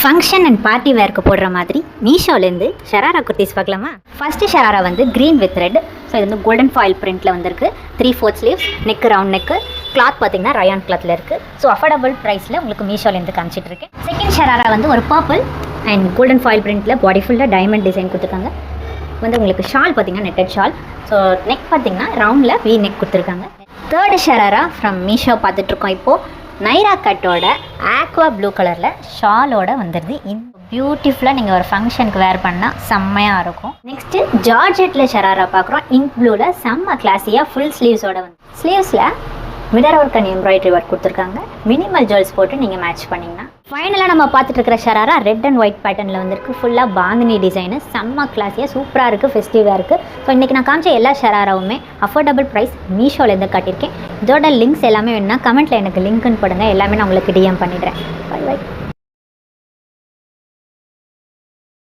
Function and party வேர்க்கு போடுற மாதிரி மீஷோலேருந்து ஷராரா குர்த்திஸ் பார்க்கலாமா? ஃபஸ்ட்டு ஷராரா வந்து க்ரீன் வித் ரெட். ஸோ இது வந்து கோல்டன் ஃபாயில் பிரிண்ட்டில் வந்திருக்கு. 3/4 sleeves, neck round neck, cloth பார்த்தீங்கன்னா ரயான் கிளாத்தில் இருக்குது. ஸோ அஃபோர்டபுள் ப்ரைஸில் உங்களுக்கு மீஷோலேருந்து காமிச்சிட்ருக்கேன். செகண்ட் ஷராரா வந்து ஒரு பர்பிள் அண்ட் கோல்டன் ஃபாயில் பிரிண்ட்டில் பாடி ஃபுல்லாக டைமண்ட் டிசைன் கொடுத்துருக்காங்க. வந்து உங்களுக்கு ஷால் பார்த்தீங்கன்னா நெட்டட் ஷால். ஸோ நெக் பார்த்தீங்கன்னா ரவுண்டில் வி நெக் கொடுத்துருக்காங்க. தேர்டு ஷராரா ஃப்ரம் மீஷோ பார்த்துட்ருக்கோம். இப்போது நைரா கட்டோட ஆக்வா ப்ளூ கலரில் ஷாலோட வந்துடுது. இந்த பியூட்டிஃபுல்லாக நீங்கள் ஒரு ஃபங்க்ஷனுக்கு வேர் பண்ணால் செம்மையாக இருக்கும். நெக்ஸ்ட்டு ஜார்ஜெட்டில் ஷராரா பார்க்குறோம். இங்க் ப்ளூவில் செம்ம கிளாஸியாக ஃபுல் ஸ்லீவ்ஸோட வந்து ஸ்லீவ்ஸில் mirror work and embroidery work கொடுத்துருக்காங்க. மினிமல் ஜுவல்ஸ் போட்டு நீங்கள் மேட்ச் பண்ணிங்கன்னா ஃபைனலாக நம்ம பார்த்துட்டு இருக்கிற ஷராரா ரெட் அண்ட் ஒயிட் பேட்டர்னில் வந்துருக்கு. ஃபுல்லாக பாந்தினி டிசைனு செம்ம கிளாஸியாக சூப்பராக இருக்குது, ஃபெஸ்டிவாக இருக்குது. ஸோ இன்றைக்கி நான் காமிச்ச எல்லா ஷராராவுமே அஃபோர்டபுள் ப்ரைஸ் மீஷோலேருந்து காட்டியிருக்கேன். இதோட லிங்க்ஸ் எல்லாமே வேணும்னா கமெண்ட்டில் எனக்கு லிங்க்னு போடுங்க. எல்லாமே நான் உங்களுக்கு டிஎம் பண்ணிடுறேன். Bye by.